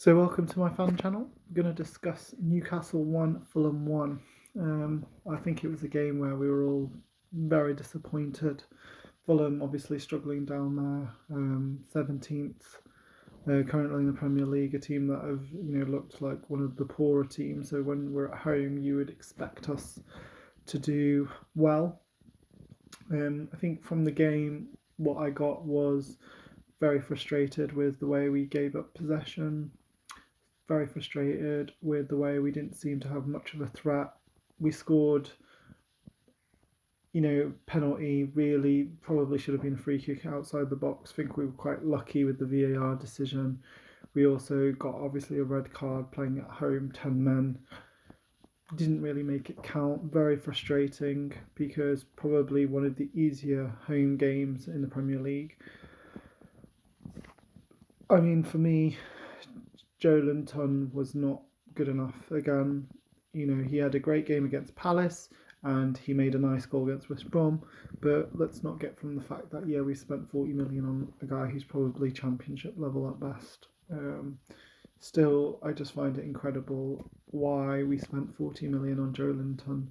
So, welcome to my fan channel. I'm going to discuss Newcastle 1, Fulham 1. I think it was a game where we were all very disappointed. Fulham obviously struggling down there, 17th, currently in the Premier League, a team that have looked like one of the poorer teams. So when we're at home, you would expect us to do well. I think from the game, what I got was very frustrated with the way we gave up possession, very frustrated with the way we didn't seem to have much of a threat. We scored, penalty really probably should have been a free kick outside the box. I think we were quite lucky with the VAR decision. We also got obviously a red card playing at home, 10 men. Didn't really make it count. Very frustrating because probably one of the easier home games in the Premier League. I mean, for me, Joe Linton was not good enough again. He had a great game against Palace and he made a nice goal against West Brom. But let's not get from the fact that, we spent 40 million on a guy who's probably championship level at best. Still, I just find it incredible why we spent 40 million on Joe Linton.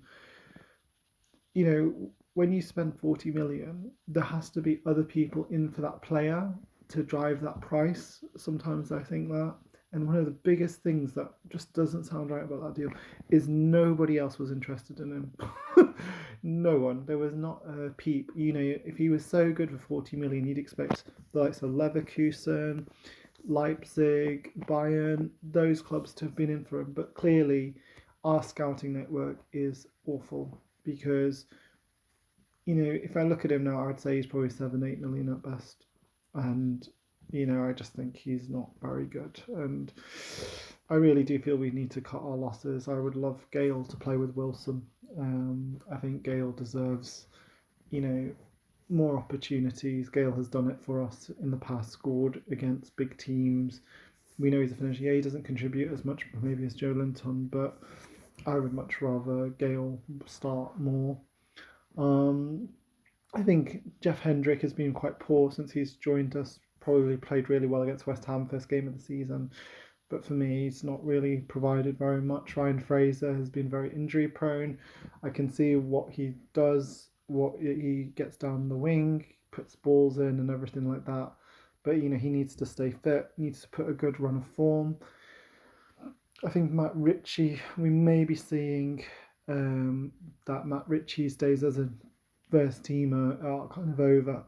When you spend 40 million, there has to be other people in for that player to drive that price. Sometimes I think that. And one of the biggest things that just doesn't sound right about that deal is nobody else was interested in him. No one. There was not a peep. If he was so good for 40 million, you'd expect the likes of Leverkusen, Leipzig, Bayern, those clubs to have been in for him. But clearly, our scouting network is awful because, if I look at him now, I'd say he's probably 7, 8 million at best. And I just think he's not very good. And I really do feel we need to cut our losses. I would love Gale to play with Wilson. I think Gale deserves, more opportunities. Gale has done it for us in the past, scored against big teams. We know he's a finisher. Yeah, he doesn't contribute as much maybe as Joe Linton, but I would much rather Gale start more. Um, I think Jeff Hendrick has been quite poor since he's joined us. Probably played really well against West Ham first game of the season, but for me, he's not really provided very much. Ryan Fraser has been very injury prone. I can see what he does, what he gets down the wing, puts balls in, and everything like that. But he needs to stay fit, needs to put a good run of form. I think Matt Ritchie, we may be seeing that Matt Ritchie's days as a first teamer are kind of over.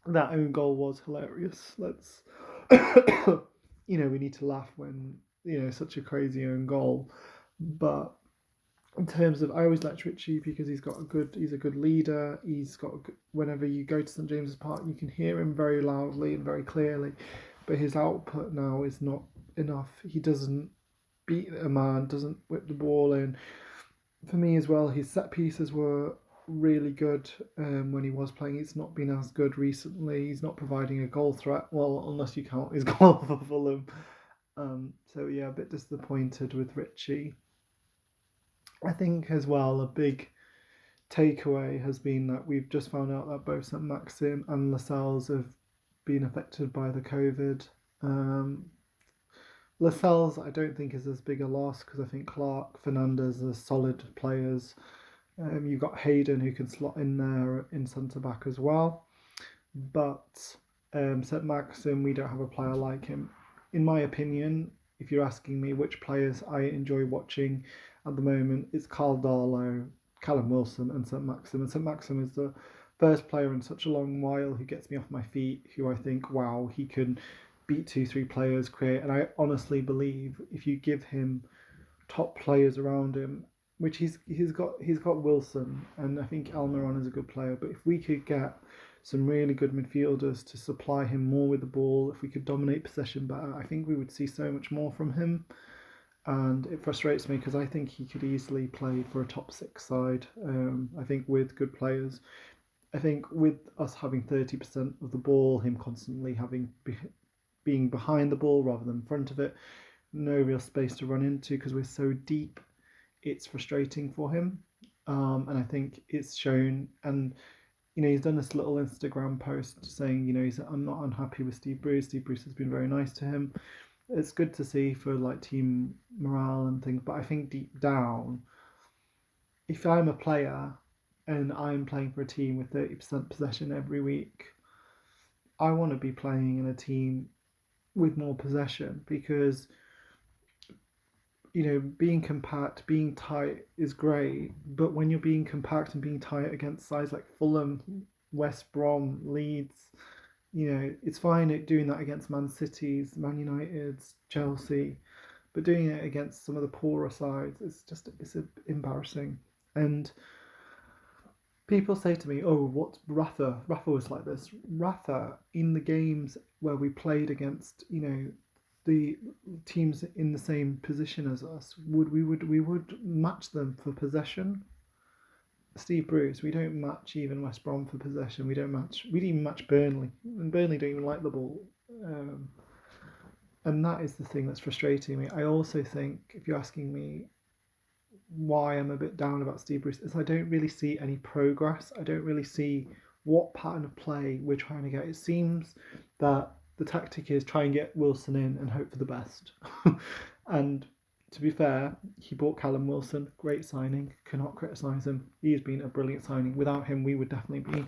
That own goal was hilarious. Let's, we need to laugh when such a crazy own goal. But in terms of, I always liked Ritchie because he's a good leader. Whenever you go to St James's Park, you can hear him very loudly and very clearly. But his output now is not enough. He doesn't beat a man, doesn't whip the ball in. For me as well, his set pieces were really good when he was playing. It's not been as good recently. He's not providing a goal threat, well, unless you count his goal for Fulham. So yeah, a bit disappointed with Ritchie. I think as well a big takeaway has been that we've just found out that both St Maxim and Lascelles have been affected by the COVID. Lascelles, I don't think is as big a loss because I think Clark, Fernandez are solid players. You've got Hayden who can slot in there in centre back as well. But St Maxim, we don't have a player like him. In my opinion, if you're asking me which players I enjoy watching at the moment, it's Carl Darlow, Callum Wilson, and St Maxim. And St Maxim is the first player in such a long while who gets me off my feet, who I think, wow, he can beat 2, 3 players, create. And I honestly believe if you give him top players around him, which he's got Wilson, and I think Almiron is a good player. But if we could get some really good midfielders to supply him more with the ball, if we could dominate possession better, I think we would see so much more from him. And it frustrates me because I think he could easily play for a top 6 side. I think with good players. I think with us having 30% of the ball, him constantly being behind the ball rather than in front of it, no real space to run into because we're so deep, it's frustrating for him. And I think it's shown. And he's done this little Instagram post saying, I'm not unhappy with Steve Bruce. Steve Bruce has been very nice to him. It's good to see for like team morale and things, but I think deep down, if I'm a player and I'm playing for a team with 30% possession every week, I want to be playing in a team with more possession because being compact, being tight is great, but when you're being compact and being tight against sides like Fulham, West Brom, Leeds, it's fine at doing that against Man City's, Man United's, Chelsea, but doing it against some of the poorer sides, it's embarrassing. And people say to me, "Oh, what's Rafa? Rafa was like this." Rafa in the games where we played against, the teams in the same position as us, we would match them for possession. Steve Bruce, we don't match even West Brom for possession. We didn't even match Burnley, and Burnley don't even like the ball. Um, and that is the thing that's frustrating me. I also think, if you're asking me why I'm a bit down about Steve Bruce, is I don't really see any progress. I don't really see what pattern of play we're trying to get. It seems that the tactic is try and get Wilson in and hope for the best. And to be fair, he bought Callum Wilson, great signing, cannot criticise him. He has been a brilliant signing. Without him, we would definitely be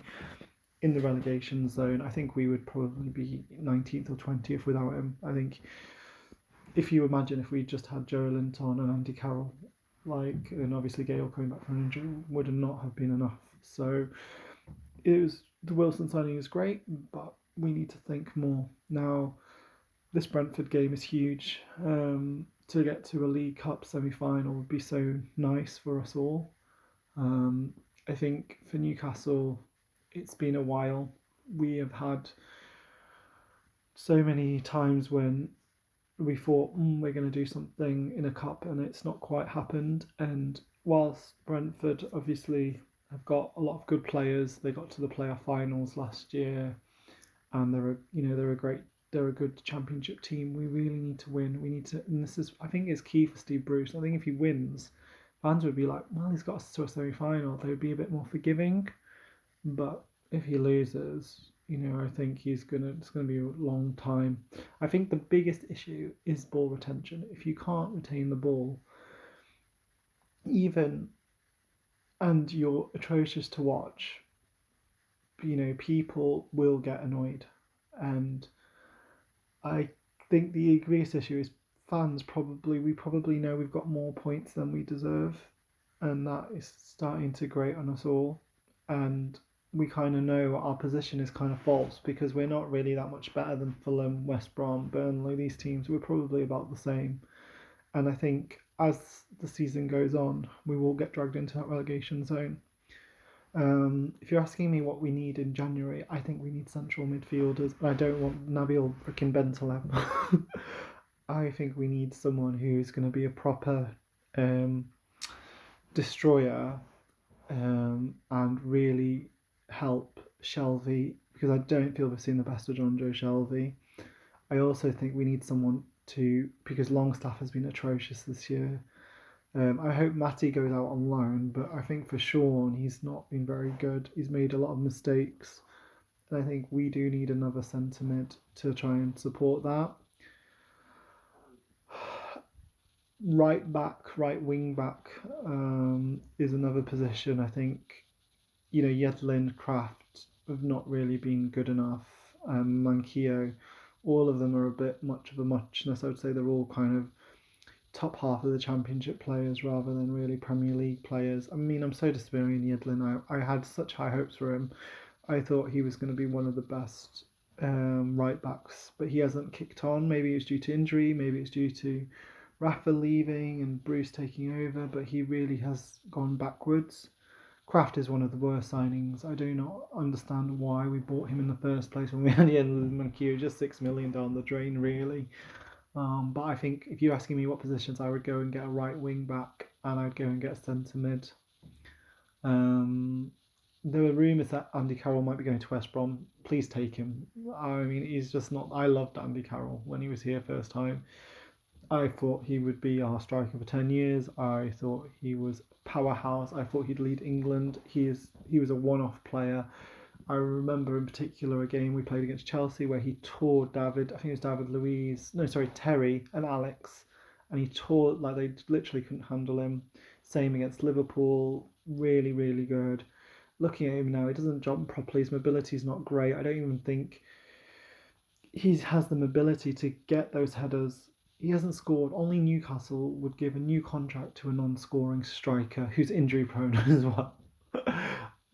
in the relegation zone. I think we would probably be 19th or 20th without him. I think if you imagine if we just had Joe Linton and Andy Carroll, and obviously Gale coming back from an injury, would not have been enough. So the Wilson signing is great, but we need to think more. Now, this Brentford game is huge. To get to a League Cup semi-final would be so nice for us all. I think for Newcastle, it's been a while. We have had so many times when we thought we're going to do something in a cup and it's not quite happened. And whilst Brentford obviously have got a lot of good players, they got to the playoff finals last year, and they're a good championship team. We really need to win. We need to, and this is, I think, is key for Steve Bruce. I think if he wins, fans would be like, well, he's got us to a semi-final. They would be a bit more forgiving. But if he loses, I think it's gonna be a long time. I think the biggest issue is ball retention. If you can't retain the ball, even and you're atrocious to watch, people will get annoyed. And I think the greatest issue is fans we probably know we've got more points than we deserve, and that is starting to grate on us all. And we kind of know our position is kind of false because we're not really that much better than Fulham, West Brom, Burnley. These teams, we're probably about the same. And I think as the season goes on, we will get dragged into that relegation zone. If you're asking me what we need in January, I think we need central midfielders. I don't want Nabil freaking Bentaleb. I think we need someone who's going to be a proper destroyer and really help Shelvey, because I don't feel we've seen the best of John Joe Shelvey. I also think we need someone because Longstaff has been atrocious this year. I hope Matty goes out on loan, but I think for Sean, he's not been very good. He's made a lot of mistakes. And I think we do need another centre mid to try and support that. Right back, right wing back is another position. I think, Yedlin, Kraft have not really been good enough. Manquillo, all of them are a bit much of a muchness. I would say they're all kind of top half of the championship players rather than really Premier League players. I mean, I'm so disappointed in Yedlin. I had such high hopes for him. I thought he was going to be one of the best right backs, but he hasn't kicked on. Maybe it's due to injury, maybe it's due to Rafa leaving and Bruce taking over, but he really has gone backwards. Kraft is one of the worst signings. I do not understand why we bought him in the first place when we only had Manquillo, just 6 million down the drain, really. But I think if you're asking me what positions, I would go and get a right wing back and I'd go and get a centre mid. There were rumours that Andy Carroll might be going to West Brom. Please take him. I mean, he's just not. I loved Andy Carroll when he was here first time. I thought he would be our striker for 10 years. I thought he was a powerhouse. I thought he'd lead England. He was a one-off player. I remember in particular a game we played against Chelsea where he tore David, I think it was David Luiz, no, sorry, Terry and Alex, and he tore, like, they literally couldn't handle him. Same against Liverpool, really, really good. Looking at him now, he doesn't jump properly, his mobility's not great. I don't even think he has the mobility to get those headers. He hasn't scored. Only Newcastle would give a new contract to a non-scoring striker who's injury prone as well.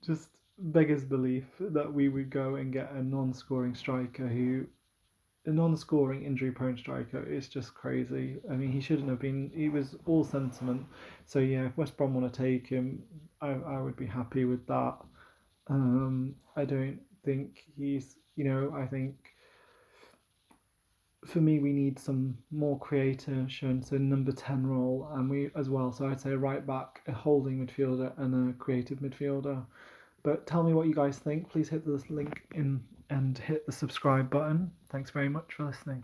Just beggars belief that we would go and get a non-scoring striker who a non-scoring injury prone striker is just crazy. I mean, he shouldn't have been. He was all sentiment. So yeah, if West Brom want to take him, I would be happy with that. I don't think he's. I think for me, we need some more creation, so number 10 role, and we as well. So I'd say a right back, a holding midfielder, and a creative midfielder. But tell me what you guys think. Please hit this link in and hit the subscribe button. Thanks very much for listening.